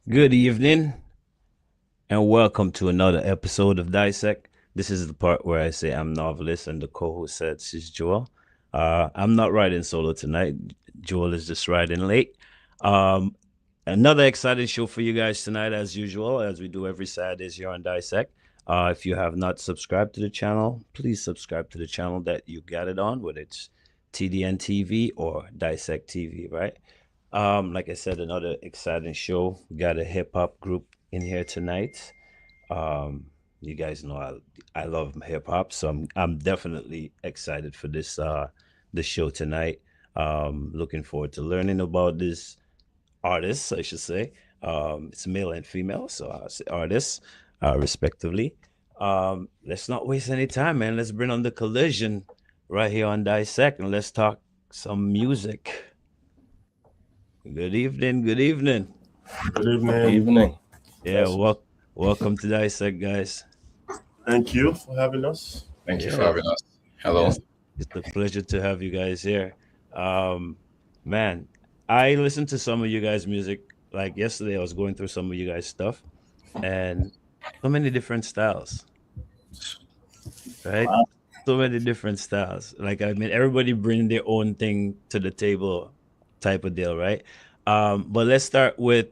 Good evening and welcome to another episode of Dissect. This is the part where I say I'm novelist and the co-host says she's Joel. I'm not riding solo tonight. Joel is just riding late. Um, Another exciting show for you guys tonight, as usual, as we do every Saturdays here on Dissect. If you have not subscribed to the channel, please subscribe to the channel that you got it on, whether it's TDN TV or Dissect TV, right? Like I said, another exciting show. We got a hip hop group in here tonight. You guys know I love hip hop, so I'm definitely excited for this show tonight. Looking forward to learning about this artists, I should say. It's male and female, so I'll say artists, respectively. Let's not waste any time, man. Let's bring on the collision right here on Dissect and let's talk some music. Good evening, good evening. Good Good evening. evening. Yeah, welcome to Dissect, guys. Thank you for having us. Thank you for Yeah, having us. Hello. yes, it's a pleasure to have you guys here. Um, Man, I listened to some of you guys' music. Like yesterday, I was going through some of you guys' stuff, and so many different styles, right? Wow. So many different styles. Like I mean, everybody bring their own thing to the table, type of deal, right? But let's start with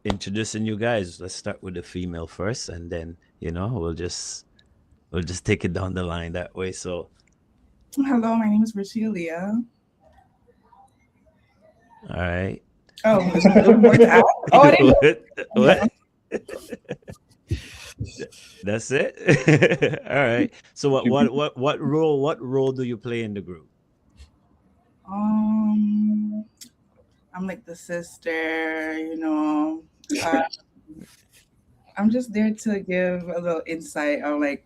introducing you guys. Let's start with the female first, and then we'll just take it down the line that way. So, Hello, my name is Richie Aaliyah. all right. Oh, there's more to add? Oh, I didn't know. what? Yeah. What? That's it. All right. So what role do you play in the group? Um, I'm like the sister. Uh, I'm just there to give a little insight on like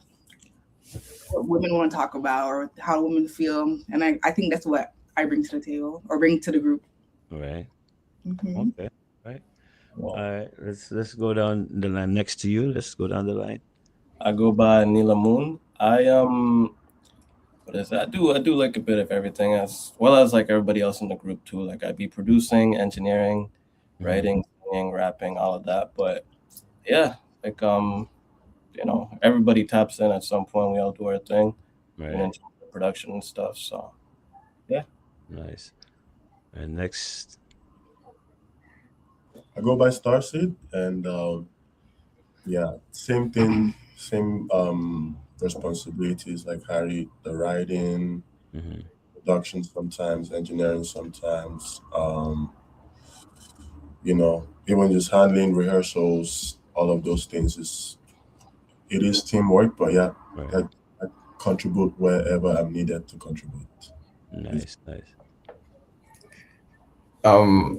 what women want to talk about or how women feel. And I think that's what I bring to the table or bring to the group. All right. Hmm. Okay. Right. All Well, right. Let's go down the line next to you. Let's go down the line. I go by Nila Moon. What is that? I do like a bit of everything as well as like everybody else in the group too. Like I be producing, engineering, Mhm. writing, singing, rapping, all of that. But yeah, like everybody taps in at some point. We all do our thing and Right. into the production and stuff. So yeah. Nice. And next. I go by Starseed, and yeah, same thing, same responsibilities like Harry, the writing, Mhm. production sometimes, engineering sometimes. Even just handling rehearsals, all of those things it is teamwork, but yeah, Right. I contribute wherever I'm needed to contribute. It's Nice. Nice.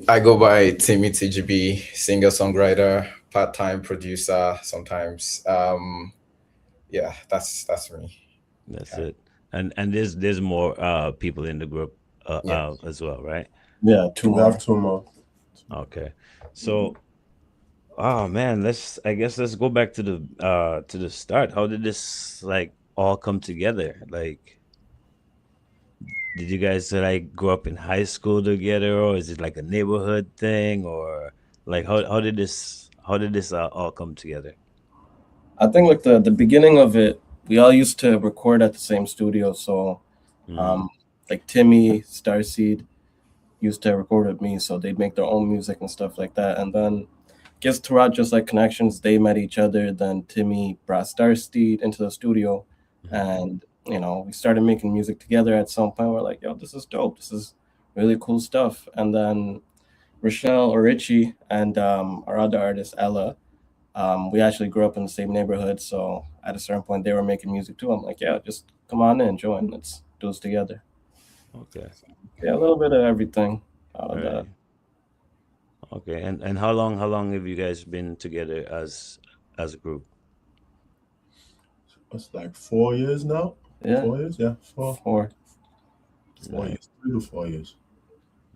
I go by Timmy TGB, singer songwriter, part time producer sometimes. Yeah, that's me. That's Yeah, it. And there's more people in the group yeah. as well, right? Yeah, two we have more. two more. Okay. So, oh man, I guess let's go back to the start. How did this like all come together? Like, did you guys like grow up in high school together, or is it like a neighborhood thing, or like how did this all come together? I think like the beginning of it, we all used to record at the same studio. So Mm, um like Timmy, Starseed used to record with me, so they'd make their own music and stuff like that. And then guess throughout just like connections, they met each other. Then Timmy brought Starseed into the studio, mhm. and we started making music together. At some point, we're like, "Yo, this is dope. This is really cool stuff." And then Rochelle or Richie and our other artist Ella, we actually grew up in the same neighborhood. So at a certain point, they were making music too. I'm like, "Yeah, just come on in, join. Let's do this together." Okay. Yeah, a little bit of everything out All of that. right. Okay. And how long have you guys been together as a group? It's like 4 years now. Yeah, 4 years, yeah, four, four. 4 years, 3 to 4 years.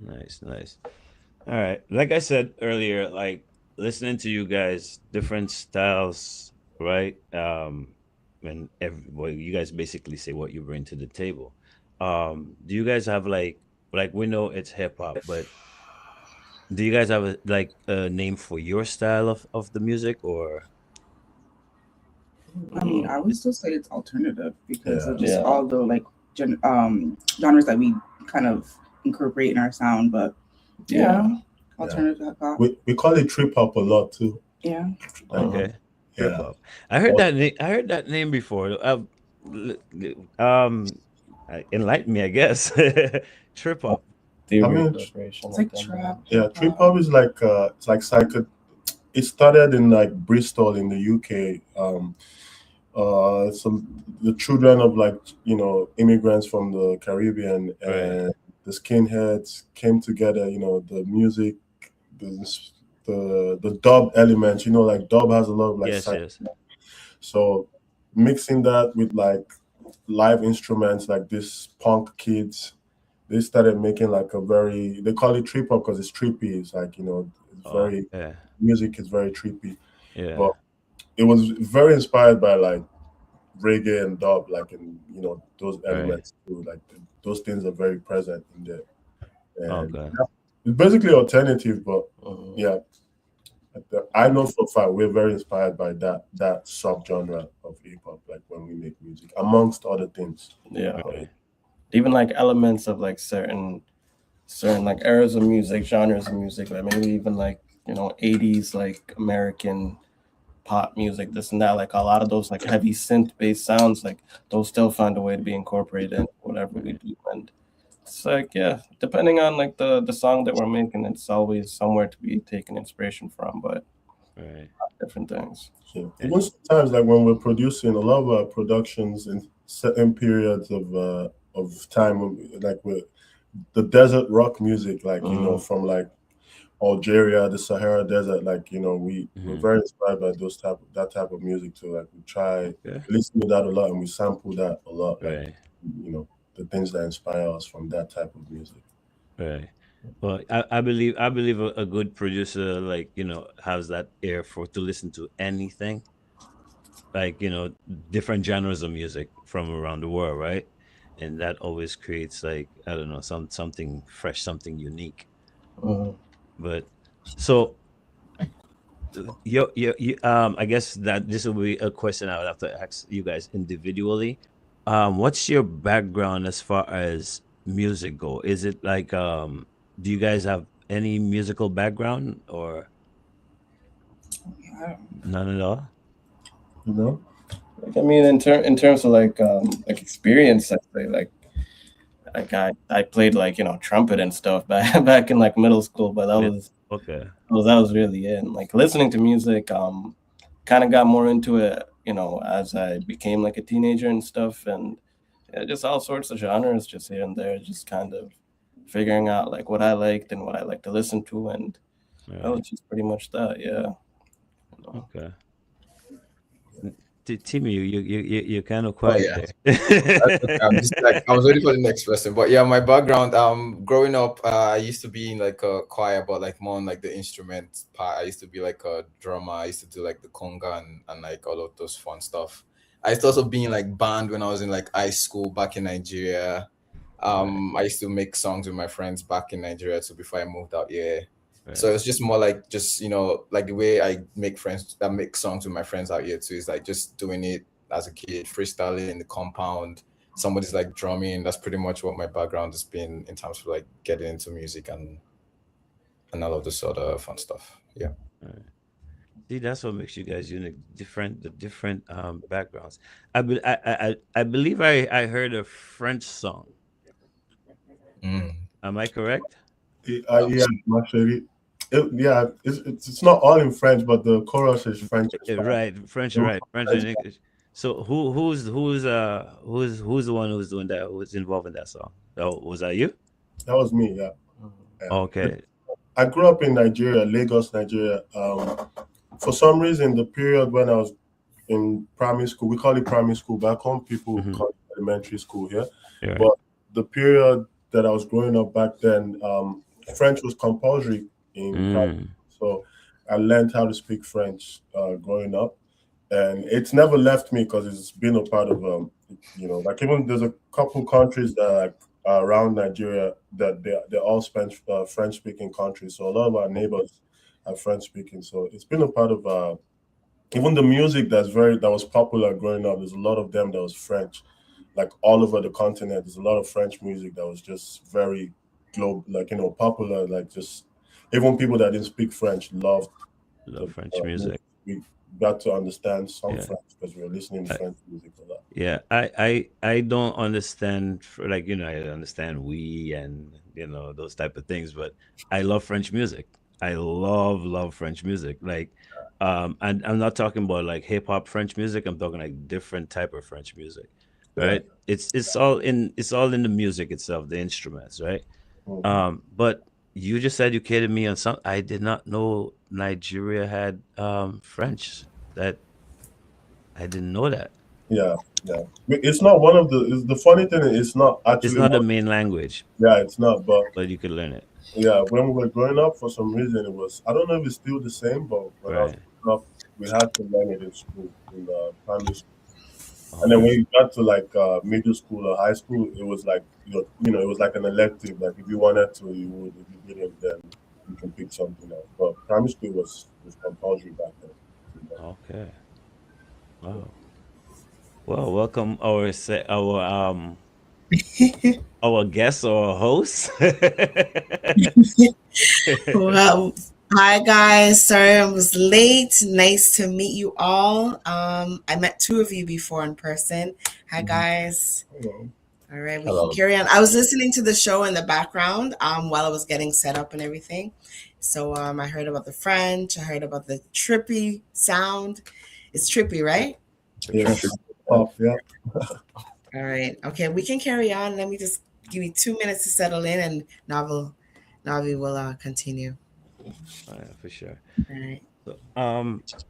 Nice, nice. All right. Like I said earlier, like listening to you guys, different styles, right? And well, you guys basically say what you bring to the table. Do you guys have like we know it's hip hop, but Do you guys have like a name for your style of the music, or I mean, I would still say it's alternative because Yeah. of just Yeah. all the like genres that we kind of incorporate in our sound. But yeah, alternative hip hop. We call it trip hop a lot too. Yeah. Like, okay, trip yeah. hop? I heard that name. I heard that name before. Enlighten me, I guess. Trip hop. I mean, Corporation. It's like trap. yeah, hip trip hop. hop is like it's like psycho. It started in like Bristol in the UK. So the children of like immigrants from the Caribbean Right. and the skinheads came together. The music, the the dub elements. Like dub has a lot of like Yes. Yes. so mixing that with like live instruments, like this punk kids, they started making like a very, they call it trip hop because it's trippy. It's like it's Oh, very, yeah. music is very trippy, Yeah. but it was very inspired by like reggae and dub, like in those Right. elements too. Like those things are very present in there, and Okay. it's basically alternative. But Mhm. yeah, I know for a fact we're very inspired by that subgenre of hip hop. Like when we make music, amongst other things. Yeah. Right. Even like elements of like certain like eras of music, genres of music, like maybe even like 80s like American pop music, this and that. Like a lot of those like heavy synth based sounds, like those still find a way to be incorporated in whatever we do. And it's like depending on like the song that we're making, it's always somewhere to be taking inspiration from, but Right. different things. Yeah. Even sometimes, like when we're producing, a lot of our productions in certain periods of time, like with the desert rock music, like from like Algeria, the Sahara Desert, like we're Hmm. very inspired by that type of music too. Like we try Okay. listen to that a lot, and we sample that a lot. Like Right. the things that inspire us from that type of music. Right. Well, I believe a good producer, like, has that ear for to listen to anything, like, different genres of music from around the world, right? And that always creates, like, I don't know, something fresh, something unique. Mhm. But so I guess that this will be a question I would have to ask you guys individually. What's your background as far as music go? Is it like, do you guys have any musical background, or Yeah. none at all? You know? Like, I mean, in terms of like experience, I say like I played like trumpet and stuff back back in like middle school, but that Yeah. was Okay. that was really it. And, like listening to music, kind of got more into it, as I became like a teenager and stuff, and just all sorts of genres, just here and there, just kind of figuring out like what I liked and what I like to listen to, and that Right. was just pretty much that. Yeah. Okay. Timmy, you're kind of Oh quiet yeah. That's okay. there. I'm just like I was waiting for the next question, but yeah, my background. Growing up, I used to be in like a choir, but like more on like the instrument part. I used to be like a drummer. I used to do like the conga and like all of those fun stuff. I used to also be in like band when I was in like high school back in Nigeria. Right. I used to make songs with my friends back in Nigeria too before I moved out here. So Right. it's just more like just like the way I make songs with my friends out here too is like just doing it as a kid, freestyling in the compound. Somebody's like drumming. That's pretty much what my background has been in terms of like getting into music and all of this sort of fun stuff. Yeah. Right. See, that's what makes you guys unique. The different backgrounds. I believe I heard a French song. Mm. Am I correct? Yeah, actually, yeah, it's not all in French, but the chorus is French as well. Right, French, It was right, French French. and English. So who's the one who's doing that? Who's involved in that song? Oh, was that you? That was me. Yeah, yeah. Okay. I grew up in Nigeria, Lagos, Nigeria. For some reason, the period when I was in primary school, we call it primary school back home. People Hmm. call it elementary school here. Right. But the period that I was growing up back then, French was compulsory in primary, Mm. so I learned how to speak French growing up, and it's never left me because it's been a part of like even there's a couple countries that are like around Nigeria that they're all French speaking countries. So a lot of our neighbors are French speaking. So it's been a part of even the music that was popular growing up. There's a lot of them that was French, like all over the continent. There's a lot of French music that was just very global, like popular. Like just even people that didn't speak French loved the Love French music. music. We got to understand some Yeah. French because we were listening to French music a lot. Yeah, I don't understand like I understand we and those type of things, but I love French music. I love French music. Like and I'm not talking about like hip hop French music. I'm talking like different type of French music. Yeah. Right? It's all in the music itself, the instruments, right? Mhm. But you just educated me on some. I did not know Nigeria had French. That I didn't know that. Yeah, yeah. It's not one of the. It's, the funny thing is, it's not It's actually not the one. main language, Yeah, it's not. But but you could learn it. yeah, when we were growing up, for some reason, it was. I don't know if it's still the same, but when I was Right. growing up, we had to learn it in school, in primary school. And then Okay. when you got to like middle school or high school, it was like it was like an elective. Like if you wanted to, you would. If you didn't, then you can pick something else. But primary school was compulsory back then. Okay. Wow. Well, welcome our guest or host. Well, hi guys. Sorry I was late. Nice to meet you all. I met two of you before in person. Hi Mhm. guys. Hello. All right, we can Hello. carry on. I was listening to the show in the background while I was getting set up and everything. So I heard about the French. I heard about the trippy sound. It's trippy, right? Yes. Sure. Pop. Yeah. All right. Okay, we can carry on. Let me just give you 2 minutes to settle in, and Navi will continue. Yeah, for sure. All right. So,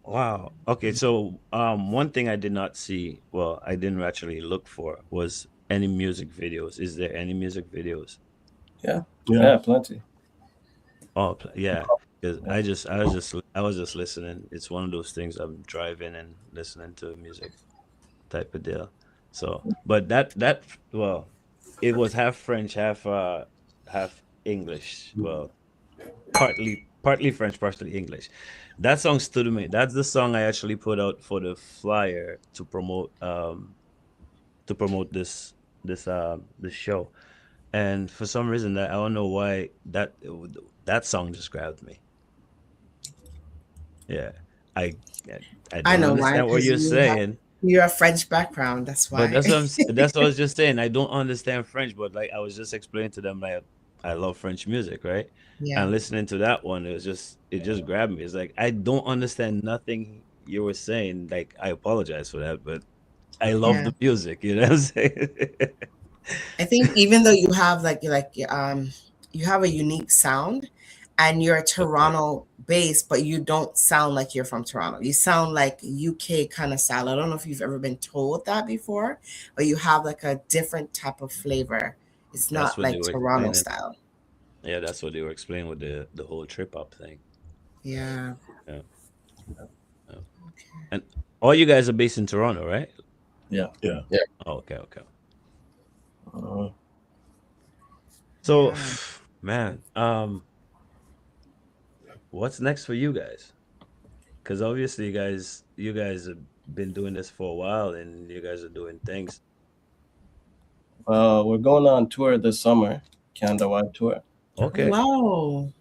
wow. Okay, so one thing I did not see, well, I didn't actually look for was any music videos. Is there any music videos? Yeah, Yeah. yeah, plenty. Oh, yeah. Because Yeah. I was just listening. It's one of those things I'm driving and listening to music type of deal. So, but well, it was half French, half English. Well, partly French, partly English. That song stood to me. That's the song I actually put out for the flyer to promote this show. And for some reason that I don't know why that song just grabbed me. Yeah. I I I don't know why, understand what because you're saying. you're a French background. That's But why. that's what I was just saying. I don't understand French, but like I was just explaining to them like I love French music, right? And Yeah, listening to that one, it just grabbed me. It's like I don't understand nothing you were saying. Like I apologize for that, but I love yeah. the music. You know what I'm saying? I think even though you have you have a unique sound, and you're Okay, Toronto based, but you don't sound like you're from Toronto. You sound like UK kind of style. I don't know if you've ever been told that before, but you have like a different type of flavor. It's that's not what they like were Toronto explaining. style. Yeah, that's what they were explaining with the whole trip up thing. Yeah. Yeah, yeah. And all you guys are based in Toronto, right? Yeah. Yeah. Yeah. Oh, okay, okay. Uh, So, Yeah. man, what's next for you guys? Because obviously, you guys have been doing this for a while, and you guys are doing things. we're going on tour this summer, Canada-wide tour. Oh, Okay, wow.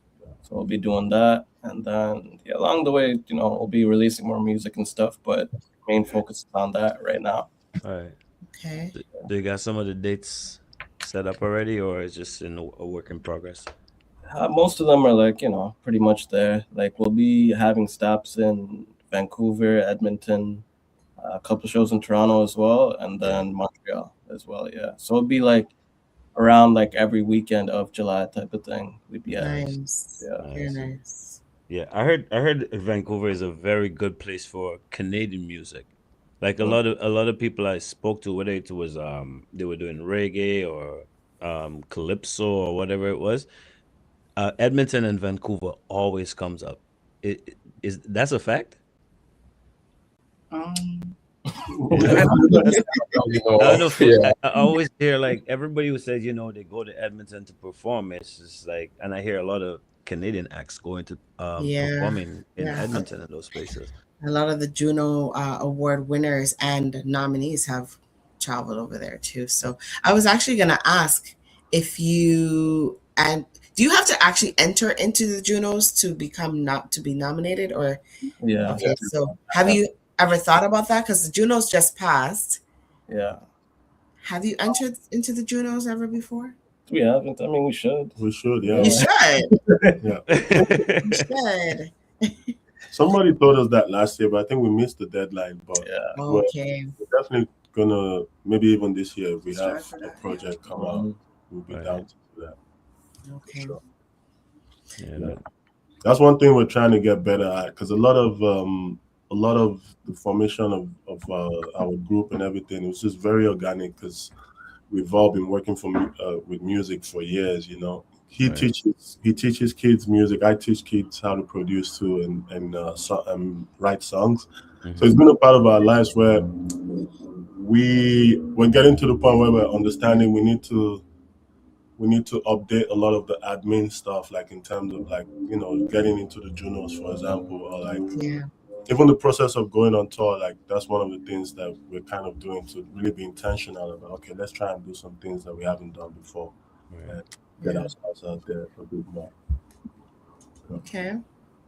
So we'll be doing that, and then yeah, along the way, we'll be releasing more music and stuff. But main focus is on that right now. all right. Okay. Do you got some of the dates set up already, or is just in a work in progress? Most of them are like pretty much there. Like we'll be having stops in Vancouver, Edmonton, a couple shows in Toronto as well, and Yeah, then Montreal as well. Yeah, so it'll be like around like every weekend of July type of thing. We'd be at. nice, Nice. Yeah. Very nice. nice. Yeah, I heard Vancouver is a very good place for Canadian music. Like a Mm. lot of a lot of people I spoke to, whether it was they were doing reggae or calypso or whatever it was, Edmonton and Vancouver always comes up. Is that's a fact? Um, Yeah. You I don't know, know. yeah, I always hear like everybody who says they go to Edmonton to perform. It's just like, and I hear a lot of Canadian acts going to Yeah, performing in yeah. Edmonton and those places. A lot of the Juno Award winners and nominees have traveled over there too. So I was actually going to ask if you and do you have to actually enter into the Junos to become not to be nominated or Yeah, okay? So have you ever thought about that? Because the Junos just passed. yeah. Have you entered into the Junos ever before? We haven't. I mean, we should. We should, Yeah. You yeah. should. Yeah. You should. Somebody told us that last year, but I think we missed the deadline. But Yeah. Okay. we're definitely gonna, maybe even this year, if we Strive have for a that. project come out, Mhm. we'll be Right. down to do that. Okay. Sure. Yeah. That's one thing we're trying to get better at, because a lot of the formation of our group and everything, it was just very organic, because we've all been working with music for years. He Right. teaches kids music. I teach kids how to produce too, and write songs. So it's Mhm. been a part of our lives where we're getting to the point where we're understanding we need to update a lot of the admin stuff, like in terms of like getting into the Junos, for example, or like Yeah. even the process of going on tour. Like that's one of the things that we're kind of doing to really be intentional about. Okay, let's try and do some things that we haven't done before Right. and get Yeah. ourselves out there a bit more. Okay.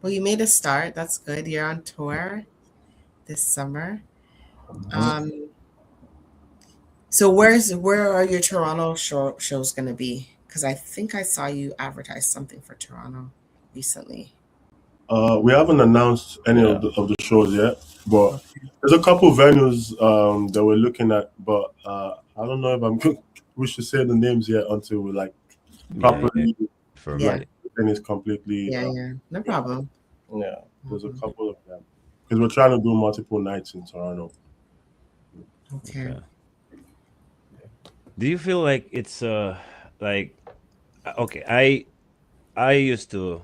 Well, you made a start. That's good. You're on tour this summer. Um, so where are your Toronto shows going to be? Because I think I saw you advertise something for Toronto recently. We haven't announced any Yeah. of the shows yet, but Okay. there's a couple venues that we're looking at. But I don't know if we should say the names yet until we like Yeah. properly For Yeah. like everything is completely. Yeah, yeah. No problem. Yeah. There's a Mhm. couple of them because we're trying to do multiple nights in Toronto. Okay. Okay. Do you feel like it's like okay, I used to,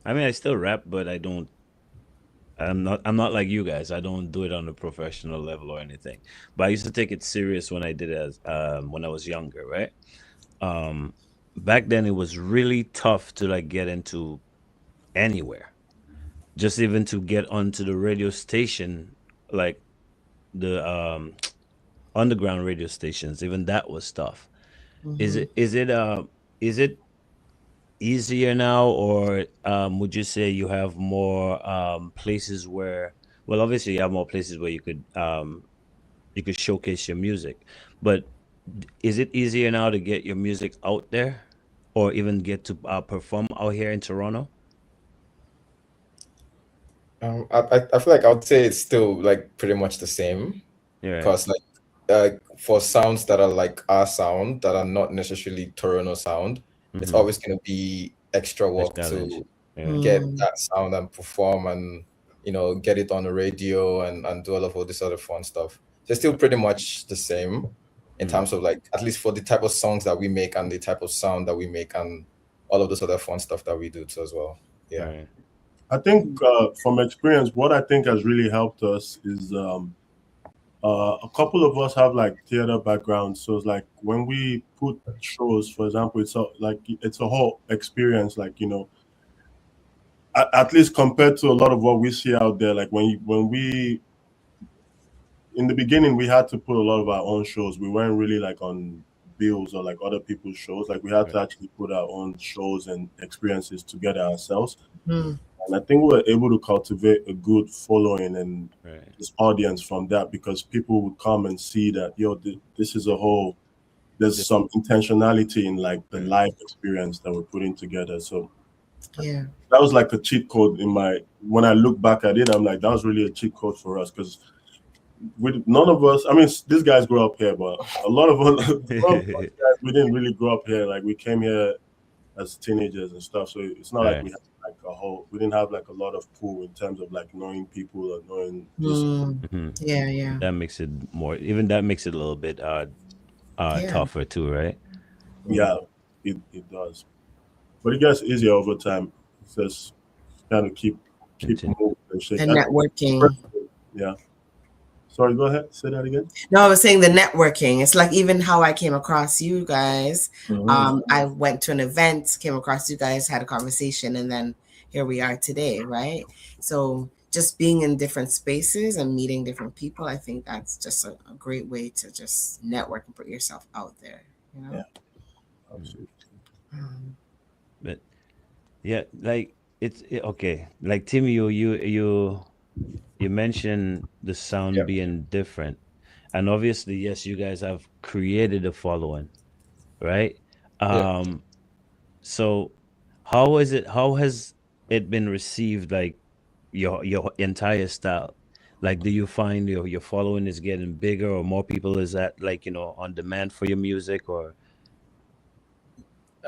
I mean, I still rap, but I'm not like you guys. I don't do it on a professional level or anything. But I used to take it serious when I did it as when I was younger, right? Um Back then it was really tough to like get into anywhere. Just even to get onto the radio station, like the underground radio stations, even that was tough. Is Hmm. it is it is it easier now, or would you say you have more places where, well, obviously you have more places where you could showcase your music, but is it easier now to get your music out there, or even get to perform out here in Toronto? I feel like I would say it's still like pretty much the same Yeah, because like for sounds that are like our sound that are not necessarily Toronto sound, it's mm-hmm. always going to be extra A work challenge. to Yeah. get Mm, that sound and perform and get it on the radio and do all this other fun stuff. So it's still pretty much the same in Mm. terms of like at least for the type of songs that we make and the type of sound that we make and all of those other fun stuff that we do too as well. Yeah. Right. I think from experience, what I think has really helped us is a couple of us have like theater backgrounds, so it's like when we put shows, for example, it's a whole experience. Like at least compared to a lot of what we see out there. Like when we in the beginning we had to put a lot of our own shows. We weren't really like on bills or like other people's shows. Like we had Right. to actually put our own shows and experiences together ourselves. mm, And I think we were able to cultivate a good following and Right. this audience from that, because people would come and see that this is a whole. There's This, some intentionality in like the right. live experience that we're putting together. So yeah. that was like a cheat code in my. When I look back at it, I'm like, that was really a cheat code for us, because none of us. I mean, these guys grew up here, but a lot of us, guys, we didn't really grow up here. Like we came here as teenagers and stuff. So it's not like Right. we had like a whole. We didn't have like a lot of pool in terms of like knowing people or knowing this. Mm, Hmm. yeah, yeah, That makes it more. Even that makes it a little bit yeah. tougher too, right? Yeah, it does, but it gets easier over time. It's just kind of keep Continue. moving and shake. And networking. Yeah. Sorry, go ahead. Say that again. No, I was saying the networking. It's like even how I came across you guys. Mhm. I went to an event, came across you guys, had a conversation, and then here we are today, right? So just being in different spaces and meeting different people, I think that's just a great way to just network and put yourself out there, you know? Yeah. Absolutely. Um, But yeah, like okay. Like Timmy, you mentioned the sound Yeah. being different, and obviously, yes, you guys have created a following, right? Yeah. Um, so how is it? How has it been received? Like your entire style. Like, do you find your following is getting bigger, or more people is that like on demand for your music, or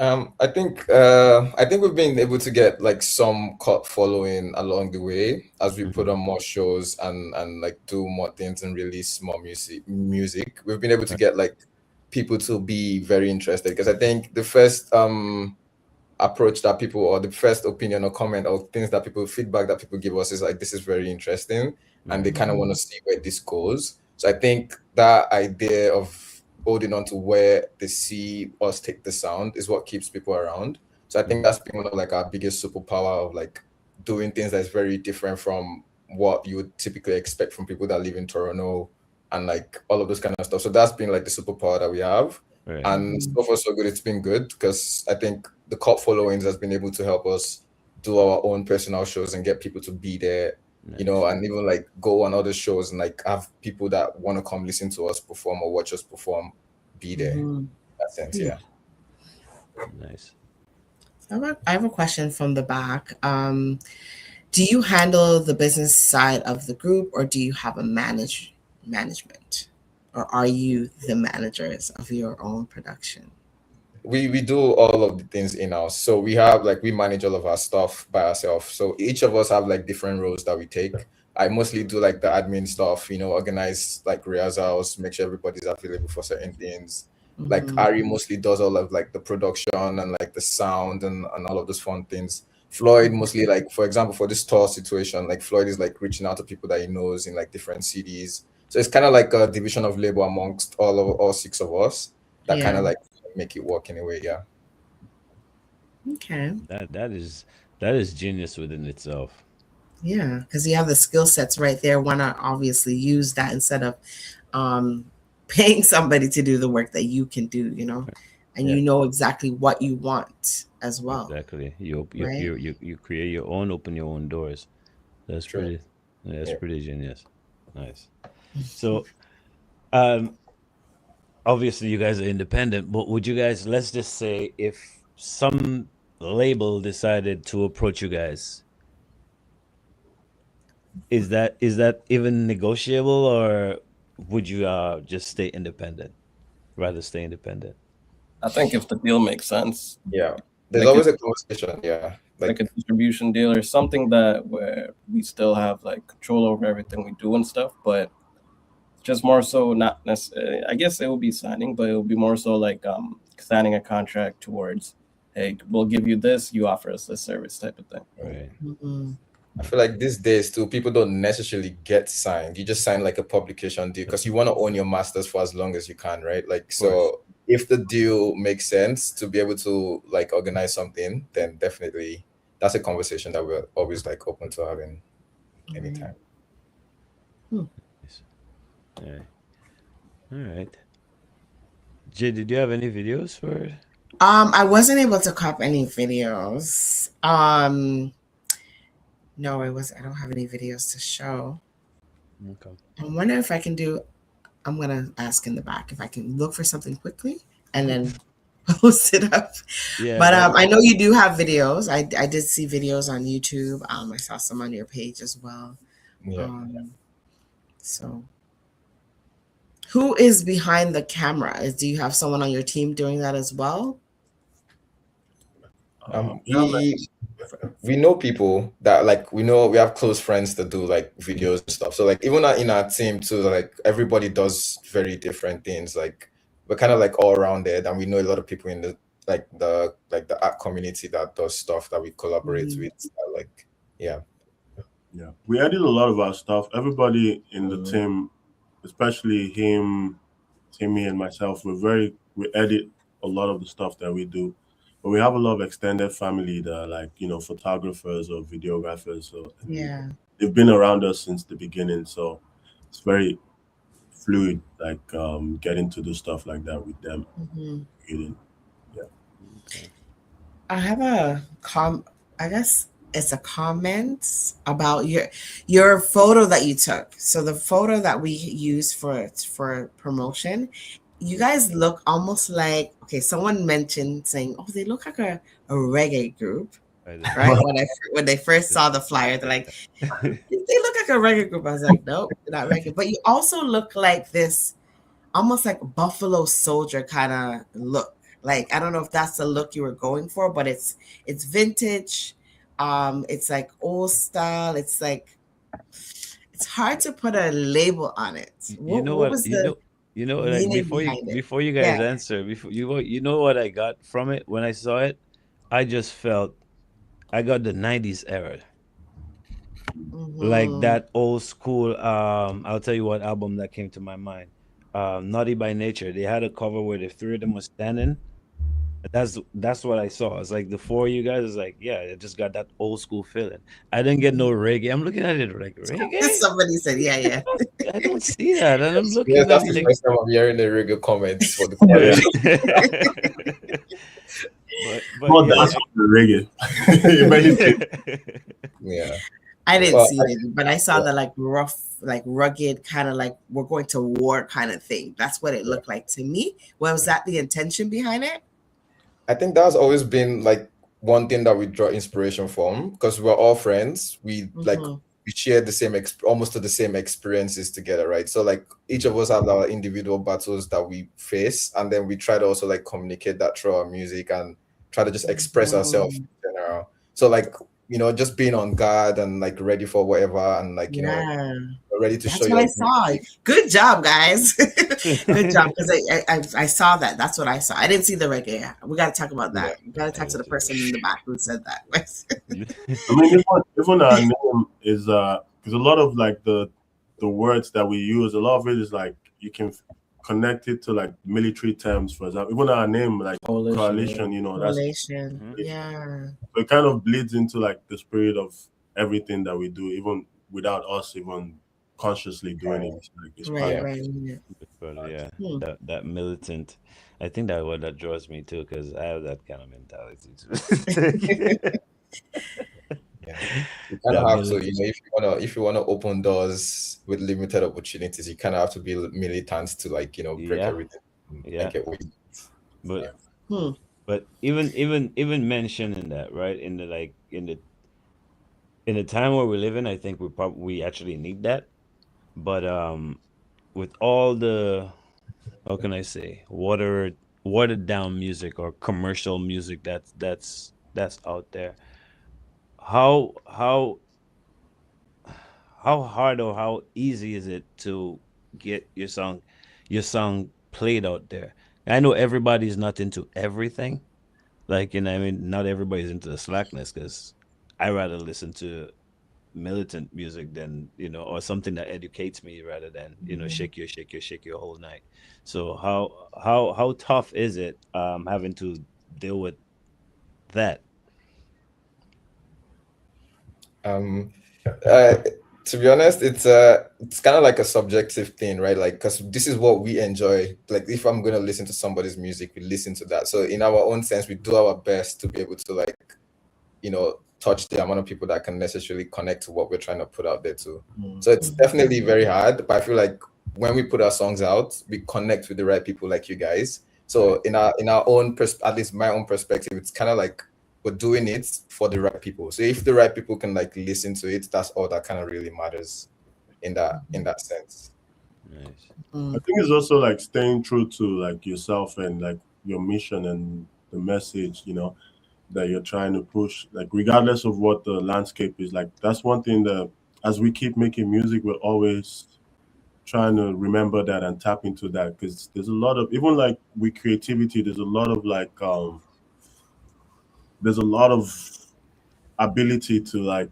I think we've been able to get like some cult following along the way as we put Mhm. on more shows and like do more things and release more music. We've been able to Right. get like people to be very interested because I think the first approach that people or the first opinion or comment or things that people feedback that people give us is like this is very interesting and they Right. kind of want to mhm, see where this goes. So I think that idea of holding on to where they see us take the sound is what keeps people around. So I think Mhm. that's been one of like our biggest superpower of like doing things that's very different from what you would typically expect from people that live in Toronto and like all of those kind of stuff. So that's been like the superpower that we have. Right. And mhm, so far so good. It's been good because I think the cult followings has been able to help us do our own personal shows and get people to be there, Nice. and even like go on other shows and like have people that want to come listen to us perform or watch us perform be there. In mhm. that sense, Yeah. yeah. Nice. I have a question from the back. Do you handle the business side of the group, or do you have a management, or are you the managers of your own production? We do all of the things in house. So we have like we manage all of our stuff by ourselves. So each of us have like different roles that we take. I mostly do like the admin stuff, organize like rehearsals, make sure everybody's available for certain things. Like Mhm, Ari mostly does all of like the production and like the sound and all of those fun things. Floyd mostly like for example for this tour situation, like Floyd is like reaching out to people that he knows in like different cities. So it's kind of like a division of labor amongst all six of us that kind yeah. of like make it work in a way. Yeah, Okay. That is genius within itself. Yeah, because you have the skill sets right there. Why not obviously use that instead of um, paying somebody to do the work that you can do, and yeah, you know exactly what you want as well, Exactly. right? You create your own, open your own doors. That's true. pretty. That's Yeah. pretty genius. Nice. So, um, obviously you guys are independent, but would you guys, let's just say, if some label decided to approach you guys, is that even negotiable, or would you just stay independent? Rather stay independent. I think if the deal makes sense, Yeah. There's like a always a conversation. Yeah. like a Like, distribution deal or something that where we still have like control over everything we do and stuff, but just more so not necessarily. I guess it will be signing, but it will be more so like signing a contract towards, hey, we'll give you this, you offer us this service type of thing. Right. Mhm. I feel like these days too, people don't necessarily get signed. You just sign like a publication deal because you want to own your masters for as long as you can, right? Like, Of course. so if the deal makes sense to be able to like organize something, then definitely that's a conversation that we're always like open to having Right. anytime. Hmm. Yes. All right. All right. Jay, did you have any videos for? I wasn't able to cop any videos. No, I don't have any videos to show. Okay. I wonder if I can do. I'm gonna ask in the back if I can look for something quickly and then post it up. Yeah, But that. I know you do have videos. I did see videos on YouTube. I saw some on your page as well. Yeah. So who is behind the camera? Do you have someone on your team doing that as well? Yeah, We know people that like we have close friends that do like videos and stuff. So like even in our team too, like everybody does very different things. Like we're kind of like all rounded, and we know a lot of people in the art community that does stuff that we collaborate Mhm. with. Like yeah, yeah. We edit a lot of our stuff. Everybody in the team especially him, Timmy, and myself. We edit a lot of the stuff that we do, but we have a lot of extended family that are like photographers or videographers. So and Yeah. they've been around us since the beginning. So it's very fluid, like getting to do stuff like that with them. Mhm. Creating, yeah. Okay. I have a I guess it's a comment about your photo that you took. So the photo that we use for promotion, you guys look almost like, okay, someone mentioned saying, "Oh, they look like a reggae group." I did. Right? When they first saw the flyer, they're like, "They look like a reggae group." I was like, "Nope, they're not reggae." But you also look like this almost like Buffalo Soldier kind of look. Like, I don't know if that's the look you were going for, but it's vintage. It's like old style. It's like it's hard to put a label on it. You know What what? was the Like meaning behind it? before you Yeah. guys answer, you know what I got from it when I saw it? I just felt I got the 90s era. Like Hmm. that old school I'll tell you what album that came to my mind. Naughty by Nature. They had a cover where the three of them were standing. That's what I saw. It's like the four of you guys is like, yeah, it just got that old school feeling. I didn't get no reggae. I'm looking at it like reggae? Somebody said, yeah, yeah. I don't see that. And I'm Yes, looking, that's I'm the like, first time I'm hearing the regular comments for the Yeah. collaboration. but Well, yeah, that's the reggae. If anything, Yeah. I didn't Well, see it, but I saw the like rough, like rugged, kind of like we're going to war kind of thing. That's what it looked like to me. Was that the intention behind it? I think that's always been like one thing that we draw inspiration from because we're all friends. Hmm. We share the same almost the same experiences together, right? So like each of us have our individual battles that we face, and then we try to also like communicate that through our music and try to just express ourselves Hmm. in general. So like just being on guard and like ready for whatever, and like Yeah. ready to show That's what I your saw. Good job, guys. Good job. Because I saw that. That's what I saw. I didn't see the reggae. We got to talk about yeah. that. We got to talk to the person in the back who said that. I mean, even our name is because a lot of like the words that we use, a lot of it is like you can connect it to like military terms. For example, even our name, like Coalition. coalition, that's Relation. Mhm. Yeah. so it kind of bleeds into like the spirit of everything that we do, even without us even consciously doing it. It's like it's part Right, Yeah. of right. Yeah. But yeah, Hmm. that militant. I think that what that draws me too, because I have that kind of mentality too. Yeah. You kind of That have to, militant. if you wanna open doors with limited opportunities, you kind of have to be militant to like, break Yeah, everything and yeah. get what you But yeah. Hmm. but even mentioning that, right, in the like in the time where we live in, I think we actually need that. But with all the, how can I say, watered down music or commercial music that's out there, how how hard or how easy is it to get your song played out there? I know everybody's not into everything. Like, I mean, not everybody's into the slackness because I rather listen to militant music than, or something that educates me rather than, shake your whole night. So how tough is it having to deal with that? Um, uh, to be honest, it's kind of like a subjective thing, right? Like, because this is what we enjoy. Like, if I'm gonna listen to somebody's music, we listen to that. So, in our own sense, we do our best to be able to like, touch the amount of people that can necessarily connect to what we're trying to put out there too. So it's definitely very hard, but I feel like when we put our songs out, we connect with the right people like you guys. So Right. in our own at least my own perspective, it's kind of like we're doing it for the right people. So if the right people can like listen to it, that's all that kind of really matters in that sense. Nice. I think it's also like staying true to like yourself and like your mission and the message, that you're trying to push. Like regardless of what the landscape is, like that's one thing that as we keep making music, we're always trying to remember that and tap into that because there's a lot of even like with creativity, there's a lot of ability to like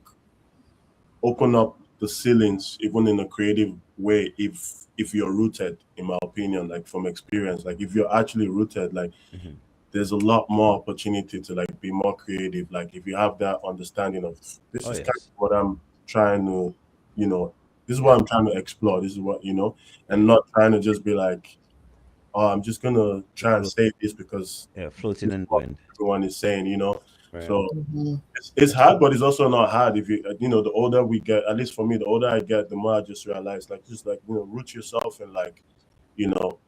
open up the ceilings even in a creative way if if you're rooted, in my opinion, like from experience, like if you're actually rooted, like Mm-hmm. there's a lot more opportunity to like be more creative. Like if you have that understanding of this Oh is kind yes. of what I'm trying to, you know, this is Yeah. what I'm trying to explore. This is what, and Yeah. not trying to just be like, oh, I'm just gonna try and Flo- say this because yeah, floating this is in the what wind. everyone is saying. Right. So Mhm. it's hard, but it's also not hard. If the older we get, at least for me, the older I get, the more I just realize, like, just like root yourself and like, you know,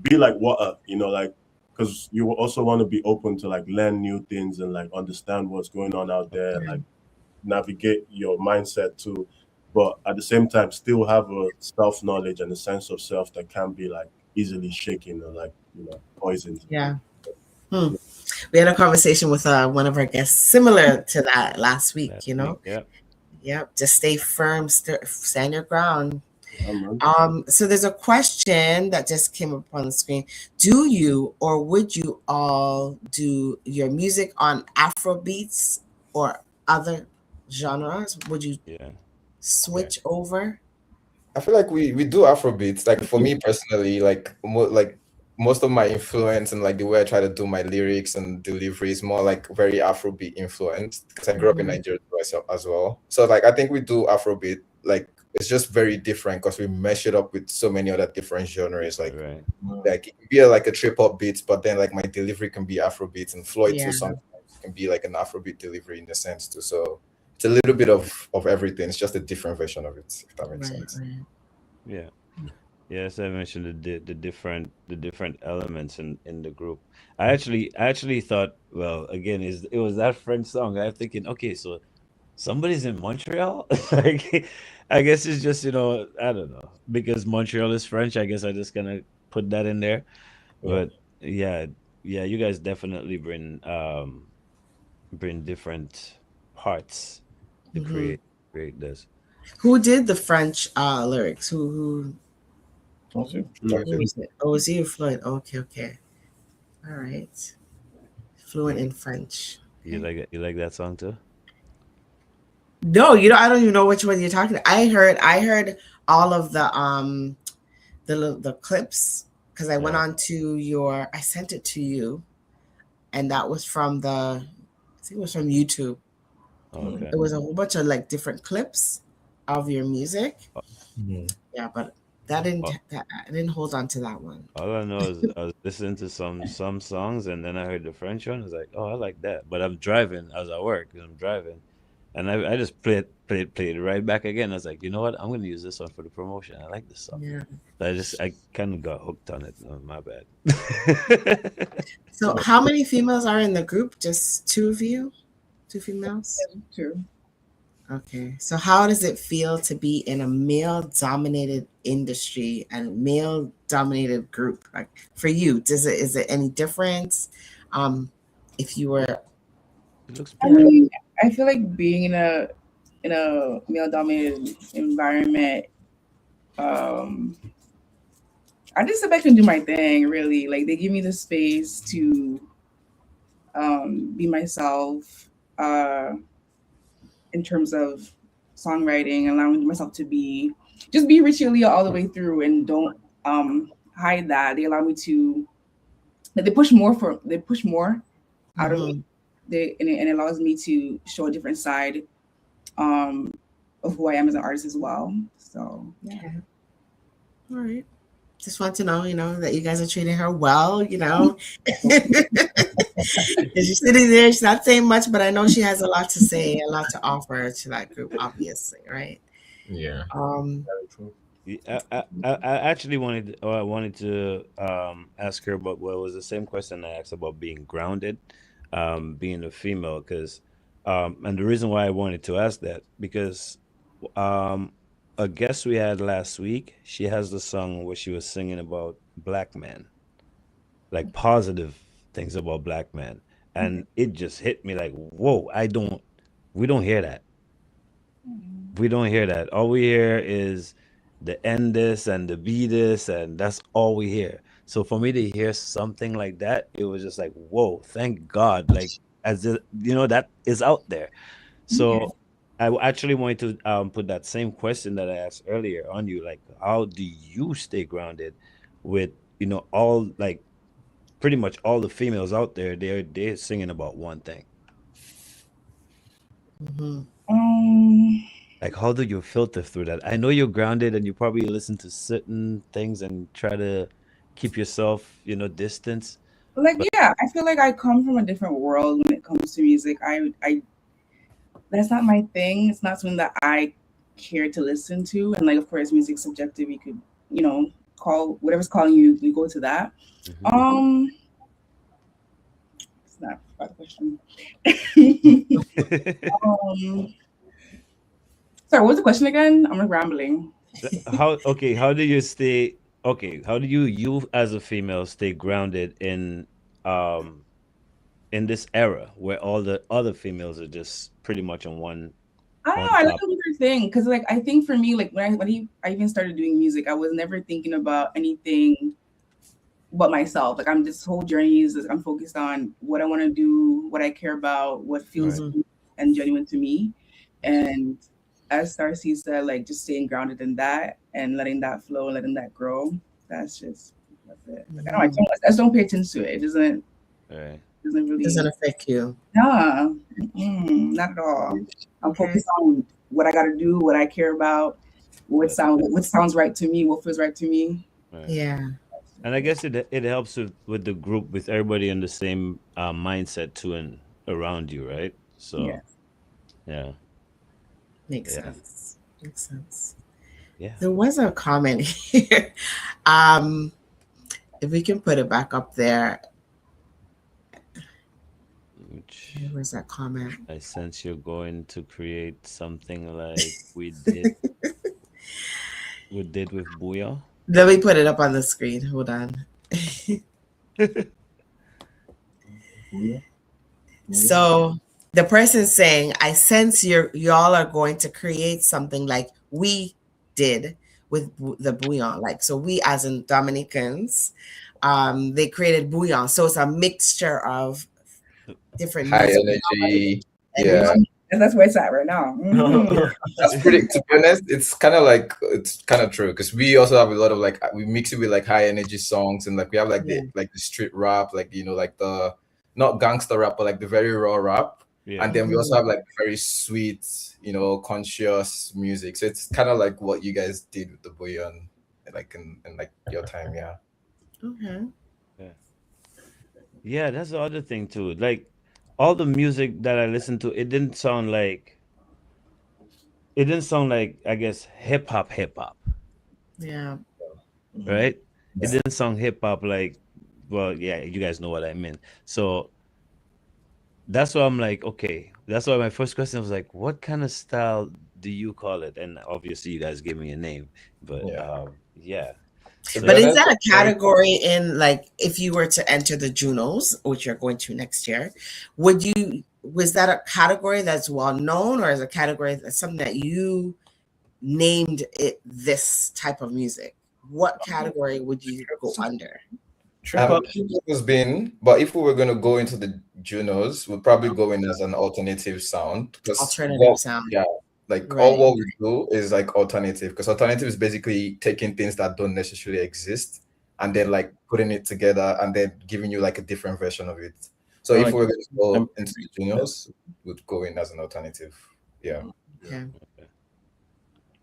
be like water, like, because you also want to be open to like learn new things and like understand what's going on out there, and like navigate your mindset too. But at the same time, still have a self knowledge and a sense of self that can be like easily shaken or like poisoned. Yeah. Hmm. We had a conversation with one of our guests similar to that last week, Last week. Yeah. Yep. Just stay firm, stand your ground. Yeah, man. So there's a question that just came up on the screen. Do you or would you all do your music on Afro beats or other genres? Would you Yeah. switch over? I feel like we do Afrobeats. Like for me personally, like most of my influence and like the way I try to do my lyrics and delivery is more like very Afrobeat influenced because I grew up in Mhm. Nigeria as well. So like I think we do Afrobeat. Like it's just very different because we mesh it up with so many other different genres. Right. Like it can be like a trip hop beats, but then like my delivery can be Afrobeats, and Floyd Yeah, too sometimes can be like an Afrobeat delivery in a sense too. So it's a little bit of everything. It's just a different version of it, if that makes right, sense. right. Yeah. Yes, I mentioned the different elements in the group. I actually thought, well, again, is it was that French song. I'm thinking, okay, so somebody's in Montreal. Like, I guess it's just I don't know, because Montreal is French. I guess I just gonna put that in there. Yeah. But yeah, yeah, you guys definitely bring different parts to Mhm. create this. Who did the French lyrics? Also, Who okay. was it? Oh, it was you, Floyd. Okay, okay. All right. Fluent You in French. you Okay. like it? You like that song too? No, I don't even know which one you're talking about. I heard all of the clips because I went Yeah. on to I sent it to you, and that was from I think it was from YouTube. Mm. Okay. It was a whole bunch of like different clips of your music. Mm. Yeah, but that didn't All, that I didn't hold on to that one. all I know is I was listening to some songs, and then I heard the French one. I was like, oh, I like that. But I'm driving as I work, 'cause I'm driving, and I just played it right back again. I was like, you know what? I'm gonna use this one for the promotion. I like this song. Yeah. So I kind of got hooked on it. Oh, my bad. So how many females are in the group? Just two of you? Two females? True. Okay. So how does it feel to be in a male dominated industry and male dominated group? Like for you, is it any difference? If you were It looks I pretty. mean, I feel like being in a male dominated environment, um, I just sit back and do my thing. Really, like they give me the space to be myself. In terms of songwriting, allowing myself to be Richie Leah all the way through, and don't hide that. They allow me to, like, they push more out of me. Mhm. And it allows me to show a different side um of who I am as an artist as well. So yeah. Okay. All right. Just want to know, that you guys are treating her well, Because she's sitting there, she's not saying much, but I know she has a lot to say, a lot to offer to that group, obviously, right? Yeah. Um, Very true. I actually wanted to ask her about, well, it was the same question I asked about being grounded, being a female, because and the reason why I wanted to ask that, because um a guest we had last week, she has the song where she was singing about black men, like positive things about black men, and it just hit me like, whoa, we don't hear that. We don't hear that. All we hear is the end this and the be this, and that's all we hear. So for me to hear something like that, it was just like, whoa, thank God. Like, as that is out there. Okay. So I actually wanted to put that same question that I asked earlier on you. Like, how do you stay grounded with, all, like, pretty much all the females out there? They're singing about one thing. Mm-hmm. Um, Like, how do you filter through that? I know you're grounded and you probably listen to certain things and try to keep yourself, distance. like But yeah, I feel like I come from a different world when it comes to music. I that's not my thing. It's not something that I care to listen to. And like, of course, music's subjective. You could, you know, call whatever's calling you. You go to that. Mhm. Um, it's not about the question. um, sorry, what was the question again? I'm like rambling. How do you stay how do you as a female stay grounded um in this era where all the other females are just pretty much on I don't know. one I like top? a weird thing because, like, I think for me, like I even started doing music, I was never thinking about anything but myself. Like, I'm this whole journey is I'm focused on what I want to do, what I care about, what feels Right. Mm-hmm. good and genuine to me. And as Starcy said, like just staying grounded in that and letting that flow, letting that grow. That's it. Like, I don't, Mm-hmm. I just don't pay attention to it. It Right. doesn't Doesn't really. affect you. Nah, not at all. I'm Okay. focused on what I got to do, what I care about, That's what sounds right to me, what feels right to me. right. Yeah. And I guess it helps with the group, with everybody in the same mindset too, and around you, right? Yeah. So yeah. Makes Yeah. sense. Makes sense. Yeah. There was a comment here. Um, if we can put it back up there. Which Where's that comment? I sense you're going to create something like we did with Booyah. Let me put it up on the screen. Hold on. Yeah. So the person saying, I sense y'all are going to create something like we did with the bouillon. Like, so we as in Dominicans, they created bouillon. So it's a mixture of different High music energy. and Yeah. And that's where it's at right now. That's pretty. To be honest, it's kind of true because we also have a lot of like we mix it with like high energy songs and like we have like yeah, the street rap, like like the not gangster rap, but like the very raw rap, and Yeah. then we also Mhm. have like very sweet, conscious music. So it's kind of like what you guys did with the bouillon, like in like your time, yeah. Okay. Yeah. Yeah, that's the other thing too. Like all the music that I listened to, it didn't sound like I guess hip hop, Yeah. right? It Yeah. didn't sound hip hop like, well, yeah, you guys know what I mean. So that's why I'm like, okay. That's why my first question was like, what kind of style do you call it? And obviously you guys gave me a name, but Yeah. yeah. To So be But is honest, that a like, category in like if you were to enter the Junos, which you're going to next year, was that a category that's well known or is a category that's something that you named it this type of music? What category would you go under? Trip I'm hop has been, but if we were going to go into the Junos, we'd probably go in as an alternative sound because Alternative sound. yeah, like all Right. what we do is like alternative because alternative is basically taking things that don't necessarily exist and then like putting it together and then giving you like a different version of it. So Or if like we were going to go into the contemporary. Junos, we'd go in as an alternative. Yeah. Okay.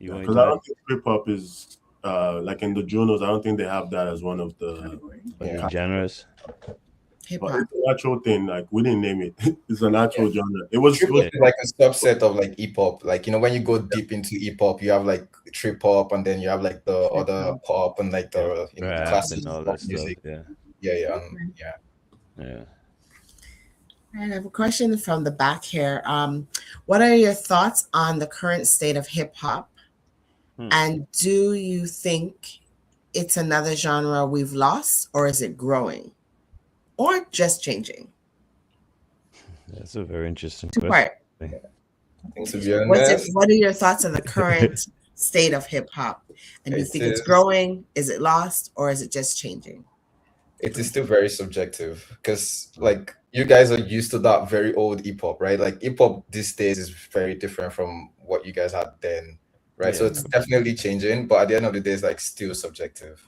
you wanted Because to I add? don't think hip hop is like in the journals. I don't think they have that as one of the. Category. Yeah. Genres. Hip But hop. it's an actual thing. Like we didn't name it. It's an actual genre. It was. Trip It hop was. Yeah. is like a subset of like hip hop. Like when you go deep into hip hop, you have like trip hop, and then you have like the Hip other hop. pop and like Yeah. the the Rap classic and all pop that stuff. music. Yeah. Yeah, yeah, Okay. yeah. Yeah. All right, I have a question from the back here. What are your thoughts on the current state of hip hop? Hmm. And do you think it's another genre we've lost, or is it growing, or just changing? That's a very interesting Two question. part. To be honest, What are your thoughts on the current state of hip hop? And do you it think it's is growing? Is it lost, or is it just changing? it is still very subjective because like you guys are used to that very old hip hop, right? Like hip hop these days is very different from what you guys had then, right? So Yeah. it's definitely changing, but at the end of the day, it's like still subjective.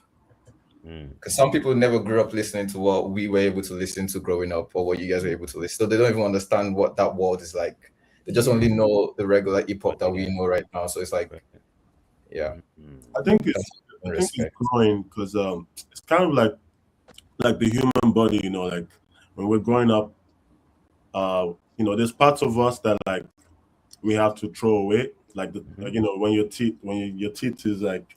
Mm. Because some people never grew up listening to what we were able to listen to growing up, or what you guys were able to listen. So they don't even understand what that world is like. They just only know the regular hip hop that we Yeah. know right now. So it's like, Right. yeah, I Mm. think that's it's I think it's respect. growing because it's kind of like the human body, like when we're growing up, there's parts of us that like we have to throw away, like Mhm. when your teeth is like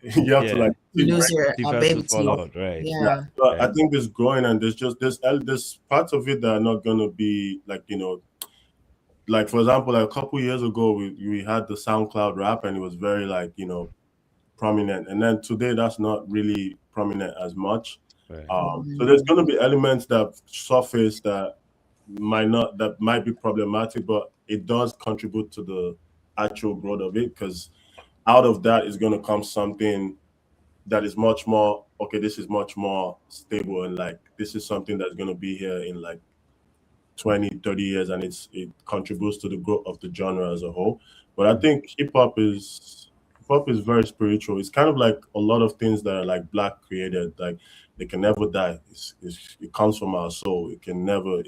you have to Yeah. like You teeth lose break. your Teeth has to baby fall teeth. out, right? Yeah, Yeah. so I Right. think it's growing, and there's parts of it that are not gonna be like like for example, like a couple years ago we had the SoundCloud rap, and it was very like prominent, and then today that's not really prominent as much. Right. So there's going to be elements that surface that might be problematic, but it does contribute to the actual growth of it, because out of that is going to come something that is much more okay. This is much more stable, and like this is something that's going to be here in like 20, 30 years, and it contributes to the growth of the genre as a whole. But I think hip hop is very spiritual. It's kind of like a lot of things that are like black created, like they can never die. It comes from our soul. It can never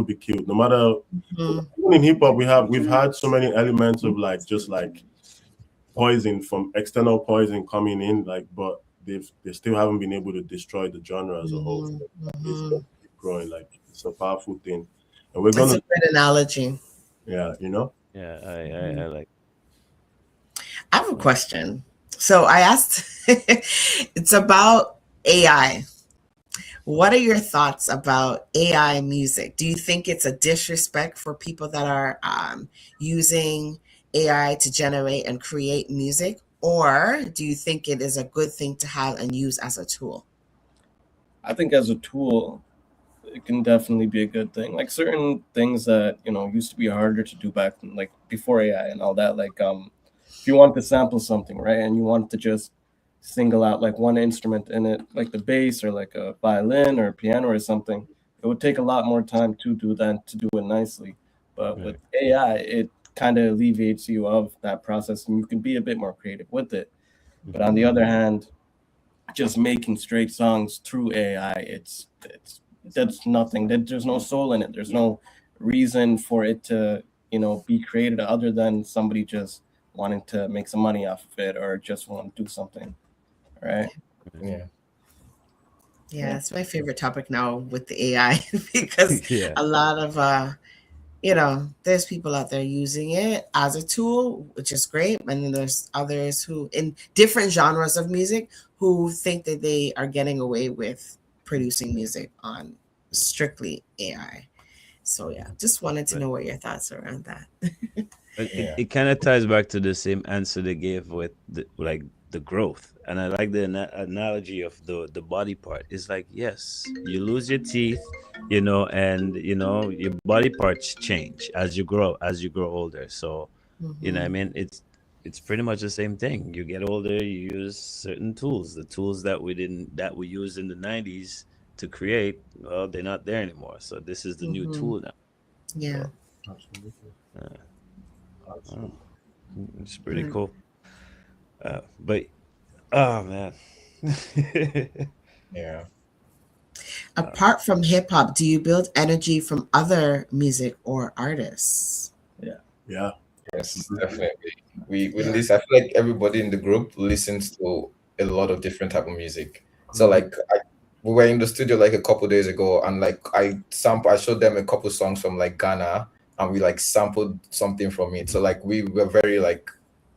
be killed. No matter, Mhm. even in hip hop we've had so many elements of like just like poison, from external poison coming in, like, but they still haven't been able to destroy the genre as a whole. So Mhm. it's going Mhm. to keep growing. Like it's a powerful thing, and we're That's gonna, a good analogy. yeah, Yeah. I Mhm. like. I have a Uh, question. So I asked, it's about AI. What are your thoughts about AI music? Do you think it's a disrespect for people that are using AI to generate and create music? Or do you think it is a good thing to have and use as a tool? I think as a tool, it can definitely be a good thing. Like certain things that used to be harder to do back then, like before AI and all that. Like if you want to sample something, right, and you want to just single out like one instrument in it, like the bass or like a violin or a piano or something, it would take a lot more time to do that to do it nicely. But with right. AI, it kind of alleviates you of that process, and you can be a bit more creative with it. But Hmm. on the other hand, just making straight songs through AI, it's that's nothing. There's no soul in it. There's no reason for it to be created other than somebody just wanting to make some money off of it or just want to do something, right? Yeah. Yeah, it's my favorite topic now with the AI because Yeah. a lot of there's people out there using it as a tool, which is great, and then there's others who in different genres of music who think that they are getting away with producing music on strictly AI. So yeah, just wanted to But know what your thoughts are around that. Yeah. it kind of ties back to the same answer they gave with the growth, and I like the analogy of the body part. It's like, yes, you lose your teeth, and your body parts change as you grow older. So I Hmm. mean, it's pretty much the same thing. You get older, you use certain tools. The tools that we used in the 90s to create, well, they're not there anymore. So this is the new Hmm. tool now. Yeah. So absolutely, uh, oh, absolutely. it's pretty Mm. cool. But oh man. Yeah. Uh, Apart from hip hop, do you build energy from other music or artists? Yeah. Yeah, Yes, absolutely. definitely. We Yeah. listen. I feel like everybody in the group listens to a lot of different type of music. So Mhm. like we were in the studio like a couple days ago, and like I showed them a couple songs from like Ghana, and we like sampled something from it. So like we were very like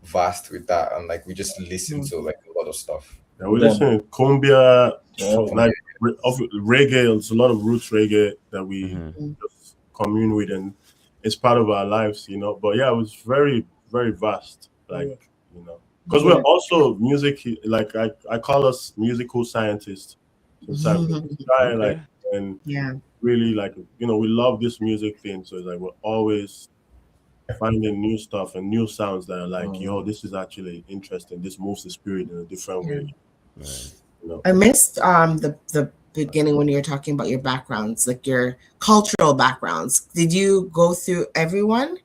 vast with that, and like we just listened Mm. to like a lot of stuff. Yeah, we Then, listen to cumbia, oh, From like of reggae. It's a lot of roots reggae that we mhm. Mm. just commune with, and it's part of our lives. But yeah, it was very, very vast. Like, because we're yeah, also like I call us musical scientists. Sometimes we try like Okay. and Yeah. really like we love this music thing. So it's like we're always finding new stuff and new sounds that are like, yo, this is actually interesting. This moves the spirit in a different Yeah. way. Right. You know. I missed the beginning when you were talking about your backgrounds, like your cultural backgrounds. Did you go through everyone,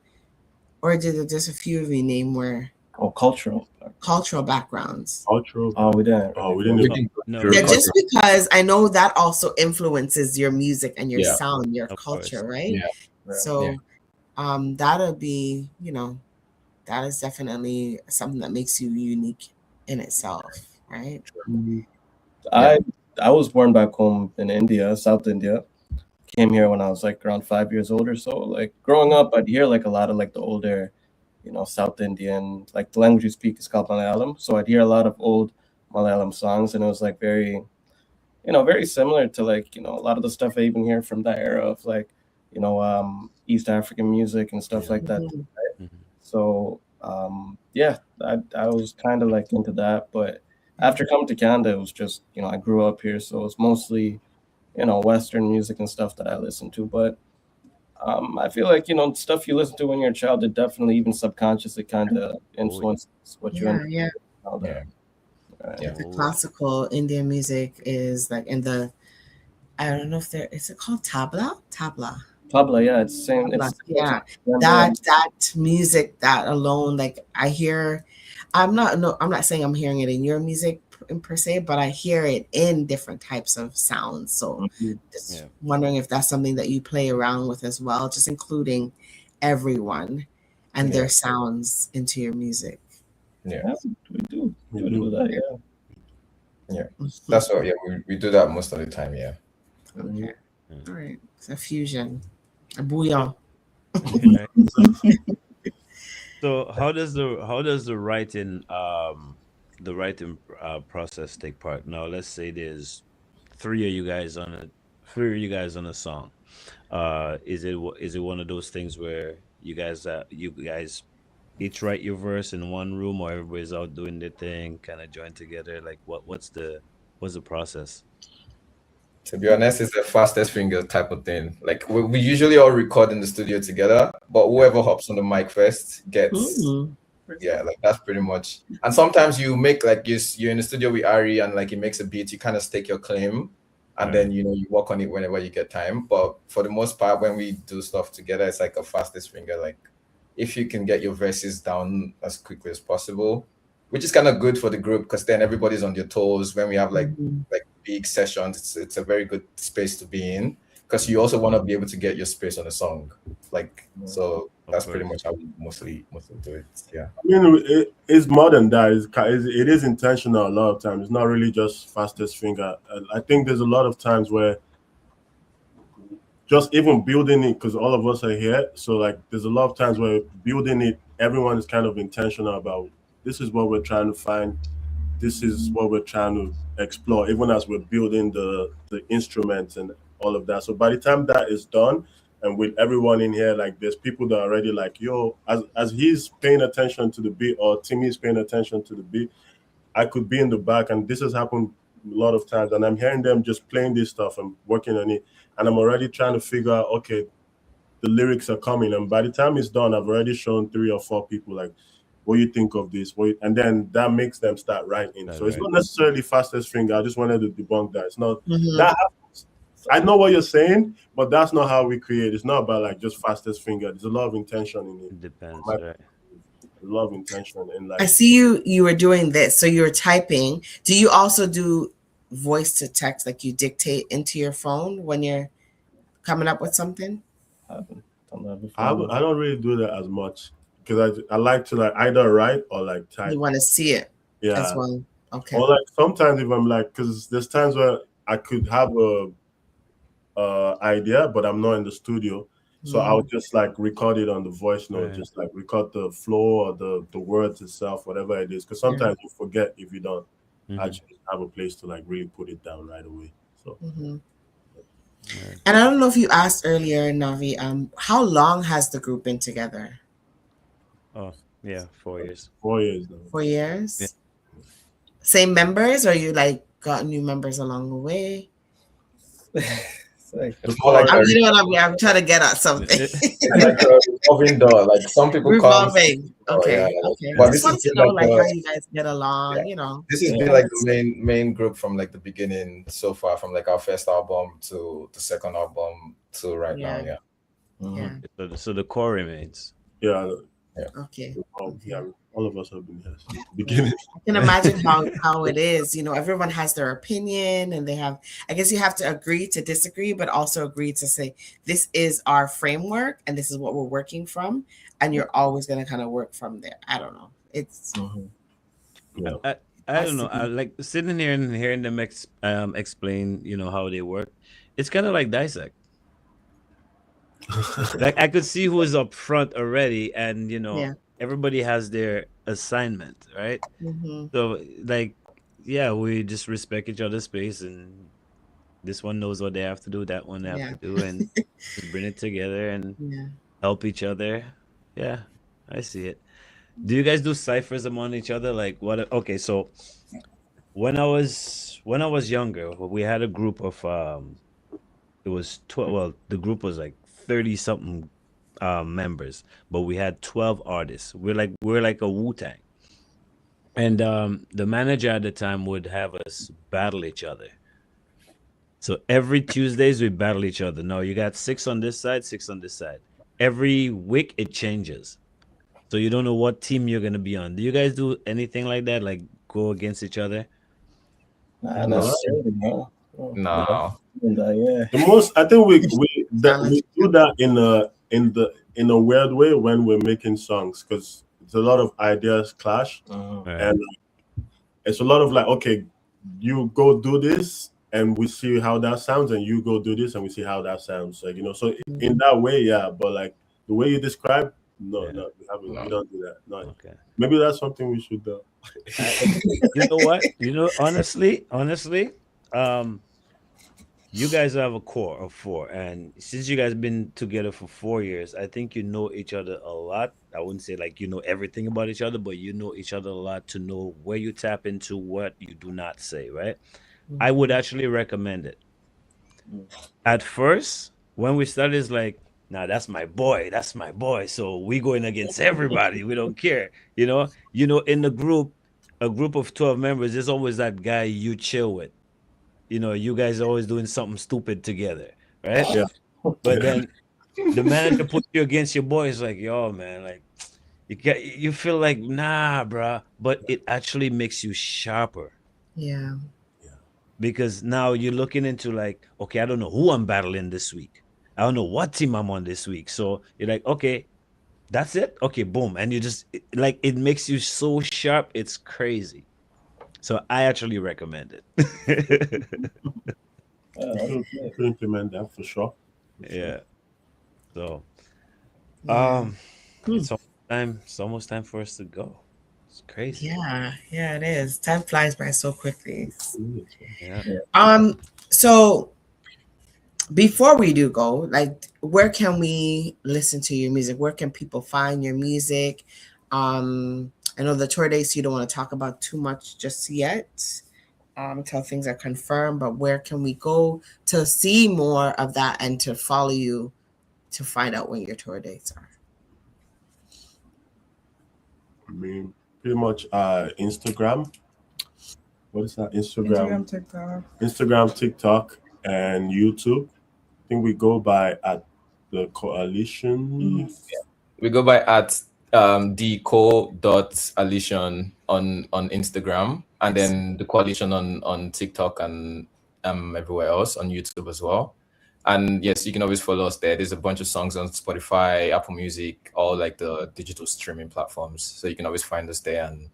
or did it just a few of you name were cultural. cultural backgrounds? Cultural. Oh, we didn't. Oh, we Really didn't go. We even. didn't go No, through Yeah, really. just culture. because I know that also influences your music and your Yeah, sound, your Of culture, course. right? yeah, Yeah. So that'll be, that is definitely something that makes you unique in itself, right? Mhm. I I was born back home in India, South India. Came here when I was like around 5 years old or so. Like growing up, I'd hear like a lot of like the older, South Indian, like the language you speak is called Malayalam. So I'd hear a lot of old Malayalam songs, and it was like very, very similar to like, a lot of the stuff I even hear from that era of like, East African music and stuff Yeah. like that. Mhm. Mhm. So yeah, I was kind of like into that, but after coming to Canada, it was just, I grew up here, so it's mostly, Western music and stuff that I listen to. But I feel like, stuff you listen to when you're a child, it definitely even subconsciously kind of Oh, influences what you end Yeah, up yeah. doing, all yeah, that. Right. yeah. The oh, classical Indian music is like in the, I don't know if there is it called tabla? Tabla. Tabla, yeah, it's same. Tabla. It's similar to Yeah. djembe. That music, that alone, like I hear, I'm not saying I'm hearing it in your music per se, but I hear it in different types of sounds. So Mhm. just yeah. wondering if that's something that you play around with as well, just including everyone and Yeah, their sounds into your music. Yeah, yeah, we do We do do. that. Yeah. yeah. Mhm. That's what. Yeah, we do that most of the time. Yeah. Mhm. Okay. Mm. All right. It's a fusion, a bouillon. Right. So how does the writing process take part? Now, let's say there's three of you guys on a song. Is it one of those things where you guys each write your verse in one room, or everybody's out doing their thing, kind of join together? Like what's the process? To be honest, it's the fastest finger type of thing. Like we usually all record in the studio together, but whoever hops on the mic first gets. Mm. Yeah, like that's pretty much. And sometimes you make like you're in the studio with Ari and like he makes a beat, you kind of stake your claim, and Right. then you work on it whenever you get time. But for the most part, when we do stuff together, it's like a fastest finger. Like if you can get your verses down as quickly as possible, which is kind of good for the group because then everybody's on their toes. When we have Mhm. like big sessions, it's a very good space to be in because you also want to be able to get your space on the song. Like so, Of that's pretty course. much how we mostly do it. Yeah. I mean, it's more than that. It is intentional a lot of times. It's not really just fastest finger. I think there's a lot of times where just even building it, because all of us are here. So like, there's a lot of times where building it, everyone is kind of intentional about this is what we're trying to find. This is what we're trying to explore, even as we're building the instruments and all of that. So by the time that is done, and with everyone in here, like there's people that are already like, yo, as he's paying attention to the beat or Timmy's paying attention to the beat, I could be in the back, and this has happened a lot of times, and I'm hearing them just playing this stuff and working on it, and I'm already trying to figure out, okay, the lyrics are coming, and by the time it's done, I've already shown three or four people like, what do you think of this? And then that makes them start writing. That's So it's right. not necessarily fastest finger. I just wanted to debunk that. It's not Mhm. that. I know what you're saying, but that's not how we create. It's not about like just fastest finger. There's a lot of intention in it. It depends, My, right? a lot of intention and I like see you were doing this. So you were typing. Do you also do voice to text, like you dictate into your phone when you're coming up with something? I haven't done that I before. I don't really do that as much because I like to like either write or like You type. want to see it as Yeah, well. Okay. or like sometimes if I'm like, because there's times where I could have a idea, but I'm not in the studio. So I would Mm. just like record it on the voice note, Right. just like record the flow or the words itself, whatever it is. Because Yeah. sometimes you forget if you don't Mm-hmm. actually have a place to like really put it down right away. So Hmm. Right. And I don't know if you asked earlier, Navi, how long has the group been together? Oh, yeah, 4 years. 4 years now. Yeah.4 years? Same members, or you like got new members along the way? like It's more like You know what I mean? I'm trying to get at something. like a revolving door. Like some people come. Revolving. Okay. yeah, Okay. but Just this has want to been know like how you guys get along, yeah. you know. This has been like the main group from like the beginning so far, from like our first album to the second album to right now. Yeah. Yeah. Yeah. So the core remains. Yeah, Okay. yeah, all of us have been here since the beginning. I can imagine how it is. You know, everyone has their opinion and they have, I guess you have to agree to disagree, but also agree to say, this is our framework and this is what we're working from. And you're always going to kind of work from there. I don't know. It's, Yeah. I don't know. I like sitting here and hearing them explain, you know, how they work. It's kind of like Dissect. Like I could see who is up front already, and you know, Yeah. everybody has their assignment, right? mm-hmm. So like, yeah, we just respect each other's space, and this one knows what they have to do, that one they have Yeah. to do, and just bring it together and Yeah. help each other. Yeah, I see it. Do you guys do ciphers among each other? Like what? Okay, so when I was younger, we had a group of it was 12. Well, the group was like 30 something members, but we had 12 artists. We're like a Wu-Tang. And the manager at the time would have us battle each other. So every Tuesdays we battle each other. No, you got six on this side, six on this side. Every week it changes. So you don't know what team you're gonna be on. Do you guys do anything like that? Like go against each other? not necessarily, no. No. Yeah. The most, I think we Challenge. do that in a weird way when we're making songs, because it's a lot of ideas clash, Right. and it's a lot of like, okay, you go do this and we see how that sounds, and you go do this and we see how that sounds, like, you know. So in that way, yeah, but like the way you describe, no, Yeah. no, we No. don't do that. No, Okay. maybe that's something we should do. You know what? Honestly, you guys have a core of four, and since you guys been together for 4 years, I think you know each other a lot. I wouldn't say like you know everything about each other, but you know each other a lot to know where you tap into, what you do not say, right? I would actually recommend it. At first, when we started, it's like, nah, that's my boy, that's my boy. So we going against everybody. We don't care, you know. In the group, a group of 12 members, there's always that guy you chill with. You know, you guys are always doing something stupid together, right? Yeah. But then the manager puts you against your boy. It's like, yo, man, like you feel like, nah, bruh. But it actually makes you sharper Yeah. because now you're looking into like, okay, I don't know who I'm battling this week. I don't know what team I'm on this week. So you're like, okay, that's it. Okay, boom, and you just like it makes you so sharp. It's crazy. So I actually recommend it. We could implement that for sure. Yeah. So Yeah. it's almost time. It's almost time for us to go. It's crazy. Yeah. Yeah, it is. Time flies by so quickly. Yeah. So before we do go, like, where can we listen to your music? Where can people find your music? I know the tour dates you don't want to talk about too much just yet, until things are confirmed, but where can we go to see more of that and to follow you to find out when your tour dates are? I mean, pretty much Instagram. What is that? Instagram, TikTok, and YouTube. I think we go by at the Coalition. We go by at deco.alition on Instagram, and then the Coalition on TikTok and everywhere else, on YouTube as well. And yes, you can always follow us there. There's a bunch of songs on Spotify, Apple Music, all like the digital streaming platforms. So you can always find us there and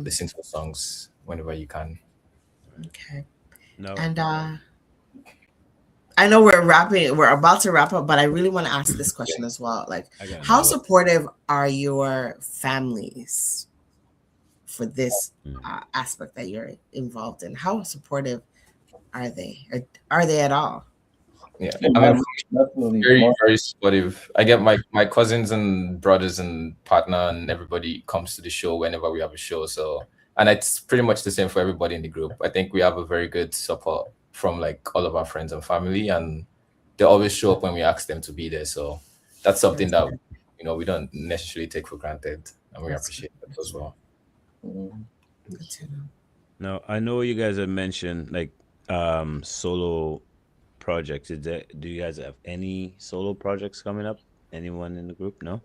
listen to the songs whenever you can. Okay. No. And I know we're about to wrap up, but I really want to ask this question as well. Like, how supportive are your families for this aspect that you're involved in? How supportive are they? Or are they at all? Yeah, I mean, very, very supportive. I get my cousins and brothers and partner and everybody comes to the show whenever we have a show. So, and it's pretty much the same for everybody in the group. I think we have a very good support from like all of our friends and family, and they always show up when we ask them to be there. So that's something that we don't necessarily take for granted, and we appreciate that as well. Good to know. Now, I know you guys have mentioned like solo projects. Do you guys have any solo projects coming up? Anyone in the group? No?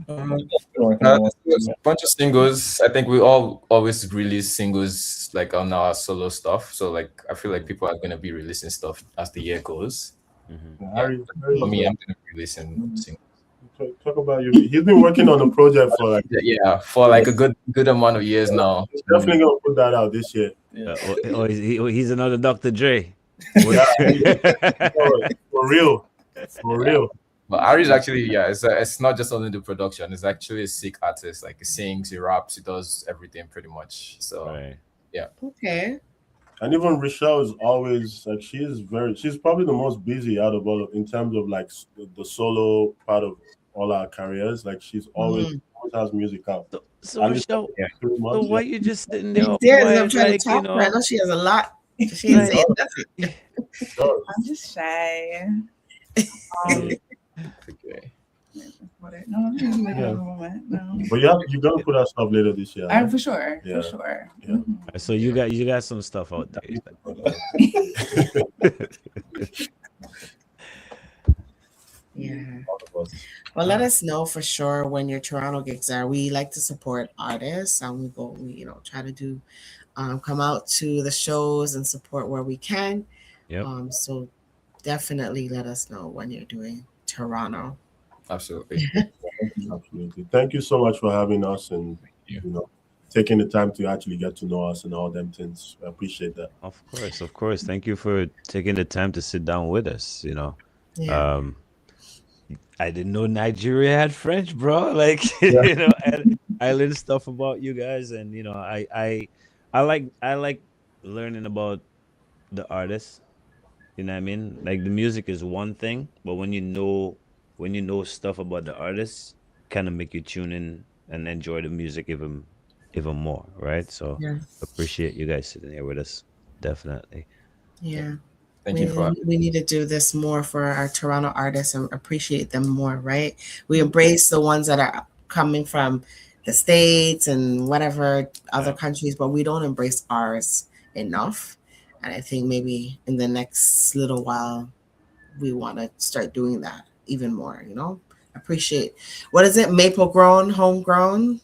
There's a bunch of singles. I think we all always release singles like on our solo stuff. So like I feel like people are gonna be releasing stuff as the year goes. Harry, For me, I'm gonna be releasing singles. talk about you. He's been working on the project for like Yeah, for like a good amount of years now. he's definitely gonna put that out this year. He's another Dr. Dre. Yeah, for real, for real. But Ari's actually, it's not just only the production. It's actually a sick artist. Like he sings, he raps, he does everything pretty much. So Right. Okay. And even Rochelle is always like she's probably the most busy out of all in terms of like the solo part of all our careers. Like she's always has music out. So At least Rochelle, 3 so months. why you just sitting there all There's I'm quiet, trying like, to talk to her. I know she has a lot. She ain't saying nothing. I'm just shy. okay. No, I'm just like a moment. No. But you're gonna put out stuff later this year. Right? For sure. Yeah. For sure. Yeah. Mhm. So you got some stuff out there. Yeah. Well, let us know for sure when your Toronto gigs are. We like to support artists, and we try to do come out to the shows and support where we can. Yep. So definitely let us know when you're doing Toronto. Absolutely. Absolutely. Thank you so much for having us and taking the time to actually get to know us and all them things. I appreciate that. Of course. Thank you for taking the time to sit down with us. Yeah. I didn't know Nigeria had French, bro. Like I learned stuff about you guys, and I like learning about the artists. You know what I mean? Like the music is one thing, but when you know stuff about the artists, kind of make you tune in and enjoy the music even more, right? So Yeah. appreciate you guys sitting here with us. Definitely. Yeah. Thank you for We need to do this more for our Toronto artists and appreciate them more, right? We embrace the ones that are coming from the States and whatever other countries, but we don't embrace ours enough. And I think maybe in the next little while, we want to start doing that even more, appreciate, what is it? Maple grown, homegrown.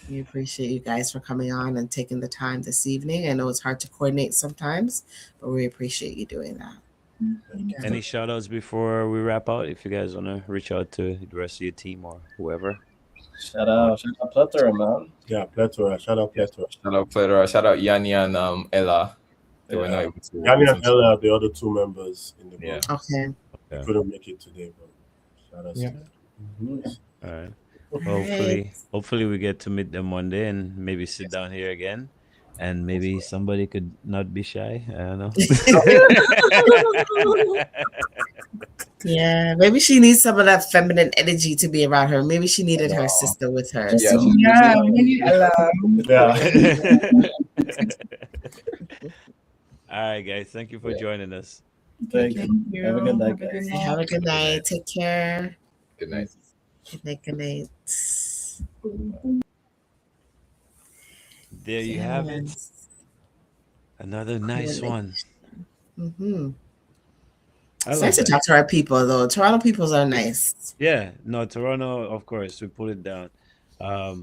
We appreciate you guys for coming on and taking the time this evening. I know it's hard to coordinate sometimes, but we appreciate you doing that. Any shout outs before we wrap out? If you guys want to reach out to the rest of your team or whoever. Shout out Plethora, man. Yeah, Plethora. Shout out Plethora. Shout out Plethora. Shout out Yanni and Ella. They were not able to. Yanni and Ella are the other 2 members in the group. Yeah. Okay. They couldn't make it today, but shout out to them. All right. Hopefully we get to meet them one day and maybe sit down here again, and maybe somebody could not be shy. I don't know. Yeah, maybe she needs some of that feminine energy to be around her. Maybe she needed her sister with her. Yeah. Yeah, we need alarm. Yeah. All right, guys. Thank you for joining us. Thank Thank you. you. Have a good night, guys. Have a good night. Take care. Good night. Good night. Good night. There you have it. Another nice one. Mm-hmm. I It's love nice to that. talk to our people, though. Toronto peoples are nice. Yeah, no, Toronto, of course, we put it down. I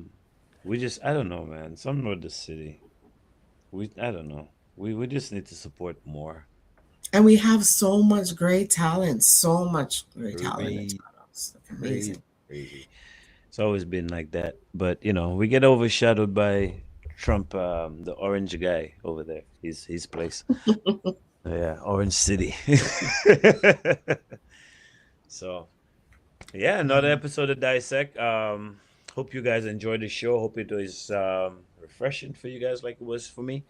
don't know, man. Something with the city. I don't know. We just need to support more. And we have so much great talent. So much great talent in Crazy. Toronto. It's amazing. Crazy. It's always been like that. But we get overshadowed by Trump, the orange guy over there. His place. Yeah, Orange City. So yeah, another episode of Dissect. Hope you guys enjoyed the show. Hope it was refreshing for you guys like it was for me.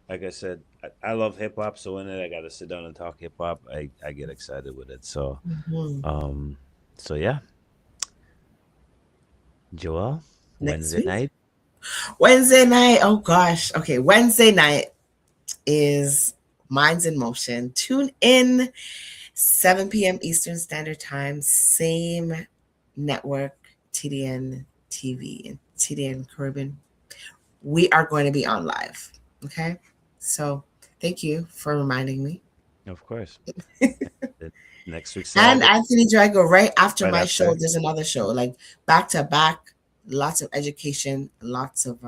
Like I said, I love hip hop, so when I gotta sit down and talk hip hop, I get excited with it. So Mhm. so yeah. Joel, Next Wednesday week? night. Wednesday night. Oh gosh. Okay, Wednesday night is Minds in Motion. Tune in 7 p.m. Eastern Standard Time, same network, TDN TV and TDN Caribbean. We are going to be on live. Okay. So thank you for reminding me. Of course. Next week And Saturday. Anthony Drago, right after Right my after. show, there's another show, like back to back, lots of education, lots of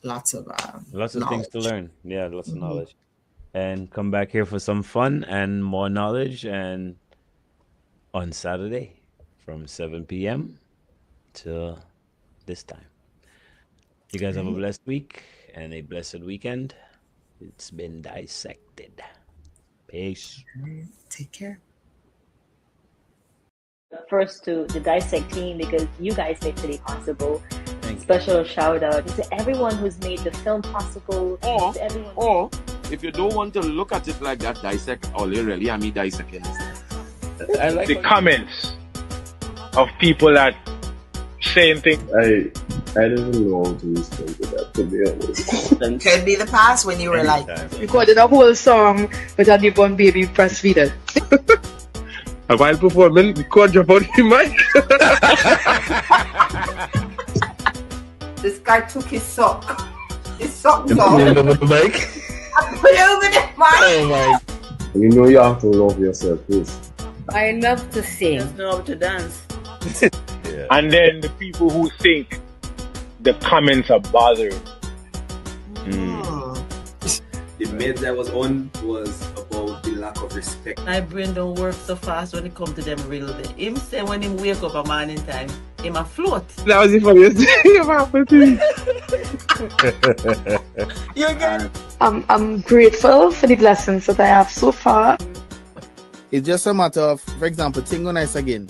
Lots of knowledge. things to learn. Yeah, lots of Mhm. knowledge. And come back here for some fun and more knowledge. And on Saturday from 7 p.m. to this time. You guys have a Right. blessed week and a blessed weekend. It's been dissected. Peace. Take care. First to the Dissect team, because you guys make today possible. Thank you. Special shout out to everyone who's made the film possible. To everyone. Or if you don't want to look at it like that, dissect all you really I mean dissecting. I like the comments of people that saying things. I don't even know how to respond to that, to be honest. Could be the past when you were like, recorded a whole song with a newborn baby breastfeeding. A while performing, the cord drop out the mic. This guy took his sock. His socks You off. put it over the mic? I put it over the mic. Oh my. You know you have to love yourself first. I love to sing. Just know how to dance. Yeah. And then the people who think the comments are bothering. The meds I was on was about the lack of respect. My brain don't work so fast when it comes to them riddle. Him say when him wake up a morning time, him a float. That was the funniest thing ever happened. you're good. I'm grateful for the blessings that I have so far. It's just a matter of, for example, Tingo Nice again.